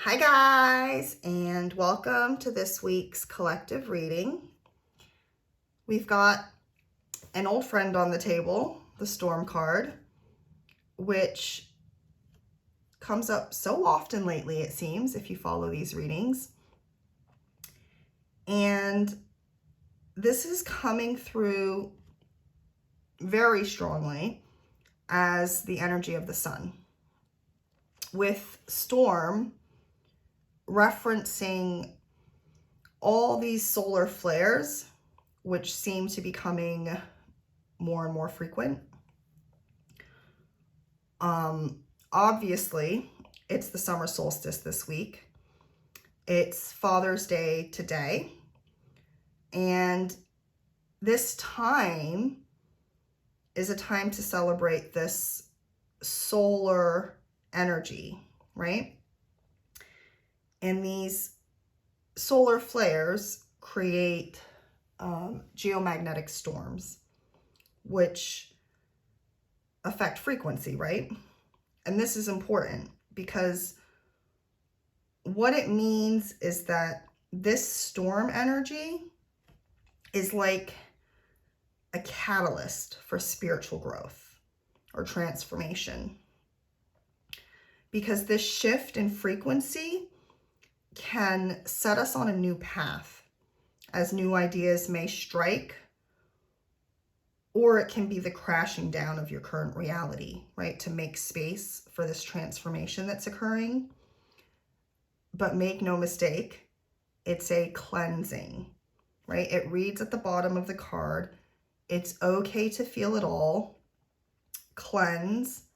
Hi guys, and welcome to this week's collective reading. We've got an old friend on the table, the Storm card, which comes up so often lately, it seems, if you follow these readings. And this is coming through very strongly as the energy of the sun, with Storm referencing all these solar flares, which seem to be becoming more and more frequent. Obviously, it's the summer solstice this week. It's Father's Day today. And this time is a time to celebrate this solar energy, right? And these solar flares create geomagnetic storms, which affect frequency, right? And this is important because what it means is that this storm energy is like a catalyst for spiritual growth or transformation. Because this shift in frequency can set us on a new path as new ideas may strike, or it can be the crashing down of your current reality, right? To make space for this transformation that's occurring. But make no mistake, it's a cleansing, right? It reads at the bottom of the card, it's okay to feel it all, cleanse,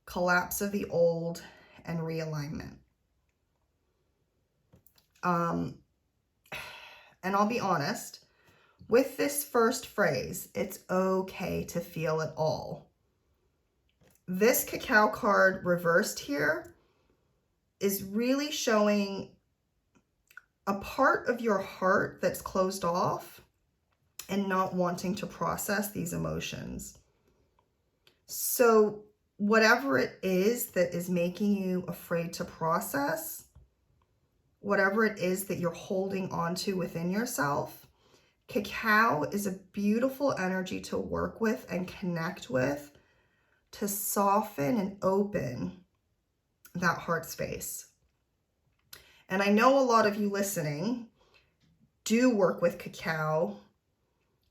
collapse of the old, and realignment. And I'll be honest, with this first phrase, it's okay to feel it all. This Cacao card reversed here is really showing a part of your heart that's closed off and not wanting to process these emotions. So whatever it is that is making you afraid to process, whatever it is that you're holding on to within yourself, Cacao is a beautiful energy to work with and connect with, to soften and open that heart space. And I know a lot of you listening do work with Cacao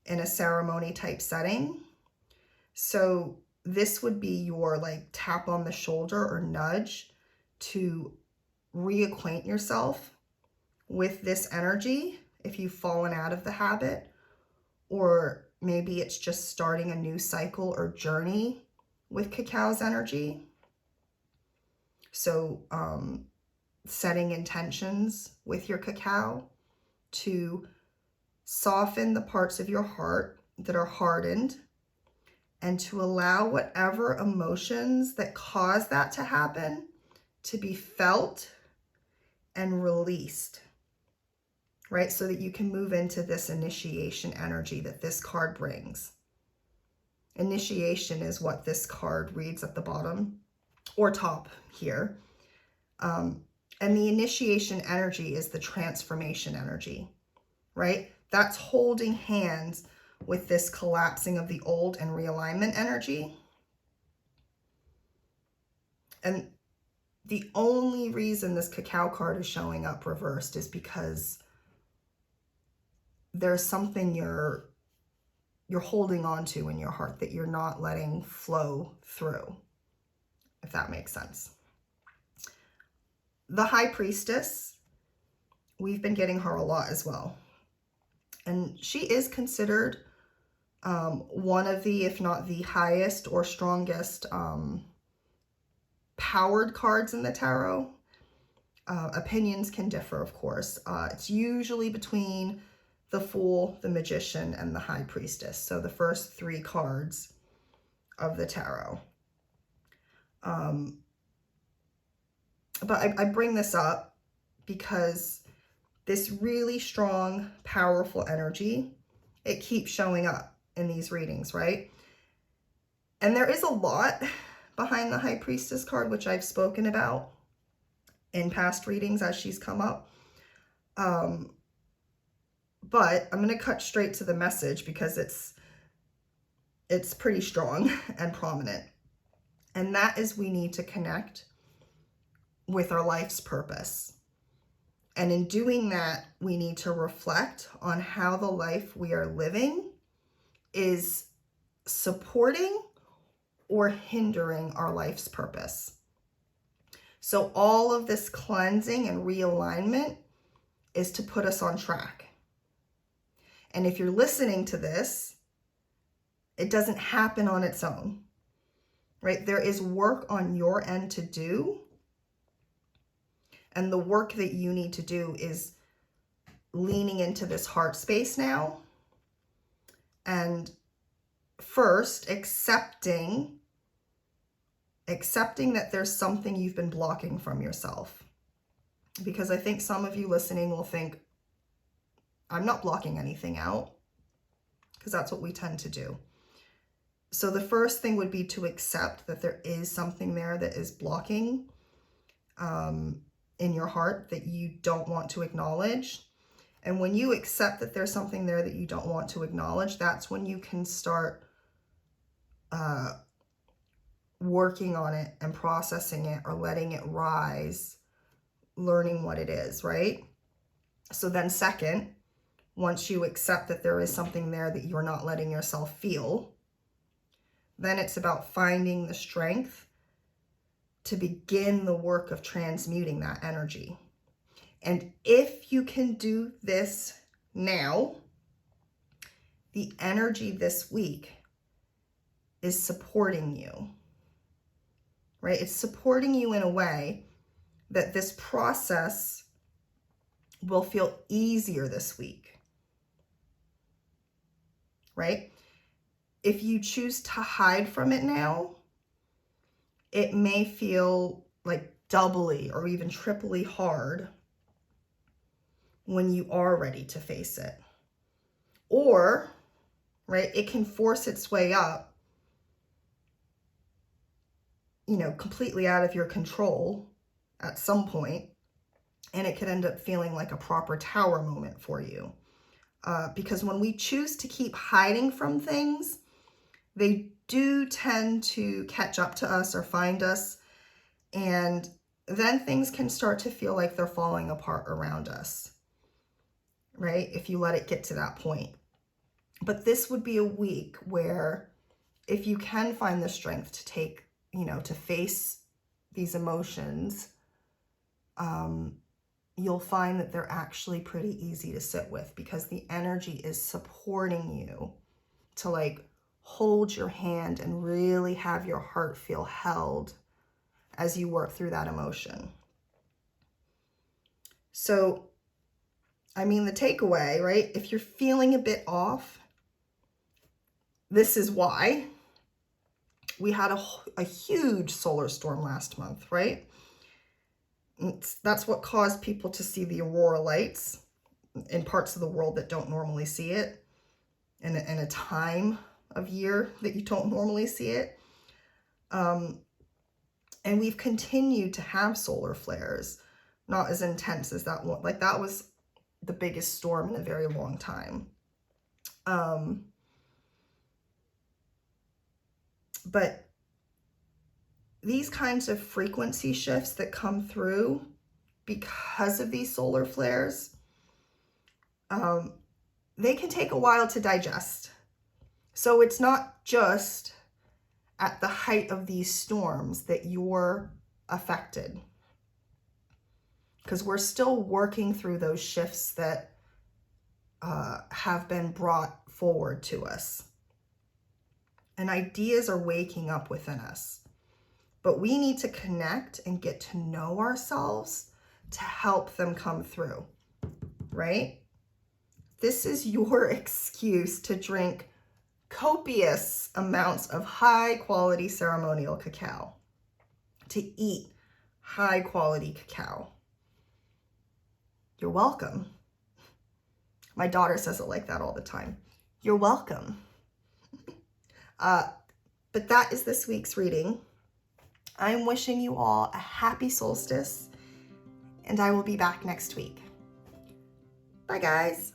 in a ceremony type setting. So this would be your like tap on the shoulder or nudge to reacquaint yourself with this energy if you've fallen out of the habit, or maybe it's just starting a new cycle or journey with Cacao's energy. So setting intentions with your Cacao to soften the parts of your heart that are hardened and to allow whatever emotions that cause that to happen to be felt and released, right? So that you can move into this initiation energy that this card brings. Initiation is what this card reads at the bottom or top here. And the initiation energy is the transformation energy, right? That's holding hands with this collapsing of the old and realignment energy. And the only reason this Cacao card is showing up reversed is because there's something you're holding on to in your heart that you're not letting flow through, if that makes sense. The High Priestess, we've been getting her a lot as well. And she is considered one of the, if not the highest or strongest powered cards in the tarot. Opinions can differ, of course. It's usually between the Fool, the Magician, and the High Priestess. So the first three cards of the tarot. But I bring this up because this really strong, powerful energy, it keeps showing up in these readings, right? And there is a lot behind the High Priestess card, which I've spoken about. in past readings as she's come up. But I'm going to cut straight to the message because it's pretty strong and prominent. And that is, we need to connect with our life's purpose. And in doing that, we need to reflect on how the life we are living is supporting or hindering our life's purpose. So all of this cleansing and realignment is to put us on track. And if you're listening to this, it doesn't happen on its own, right? There is work on your end to do. And the work that you need to do is leaning into this heart space now. And first, accepting that there's something you've been blocking from yourself. Because I think some of you listening will think, I'm not blocking anything out, because that's what we tend to do. So the first thing would be to accept that there is something there that is blocking in your heart that you don't want to acknowledge. And when you accept that there's something there that you don't want to acknowledge, that's when you can start working on it and processing it or letting it rise, learning what it is, right? So then second, once you accept that there is something there that you're not letting yourself feel, then it's about finding the strength to begin the work of transmuting that energy. And if you can do this now, the energy this week is supporting you, right? It's supporting you in a way that this process will feel easier this week, right? If you choose to hide from it now, it may feel like doubly or even triply hard when you are ready to face it. Or, right, it can force its way up, completely out of your control at some point, and it could end up feeling like a proper tower moment for you. Because when we choose to keep hiding from things, they do tend to catch up to us or find us, and then things can start to feel like they're falling apart around us, right? If you let it get to that point. But this would be a week where if you can find the strength to take, to face these emotions, you'll find that they're actually pretty easy to sit with, because the energy is supporting you to hold your hand and really have your heart feel held as you work through that emotion. So, the takeaway, right? If you're feeling a bit off, this is why. We had a huge solar storm last month, right? That's what caused people to see the aurora lights in parts of the world that don't normally see it, in a time of year that you don't normally see it. And we've continued to have solar flares, not as intense as that one. That was the biggest storm in a very long time. But these kinds of frequency shifts that come through because of these solar flares, they can take a while to digest. So it's not just at the height of these storms that you're affected, because we're still working through those shifts that have been brought forward to us. And ideas are waking up within us. But we need to connect and get to know ourselves to help them come through, right? This is your excuse to drink copious amounts of high quality ceremonial cacao, to eat high quality cacao. You're welcome. My daughter says it like that all the time. You're welcome. But that is this week's reading. I'm wishing you all a happy solstice, and I will be back next week. Bye, guys.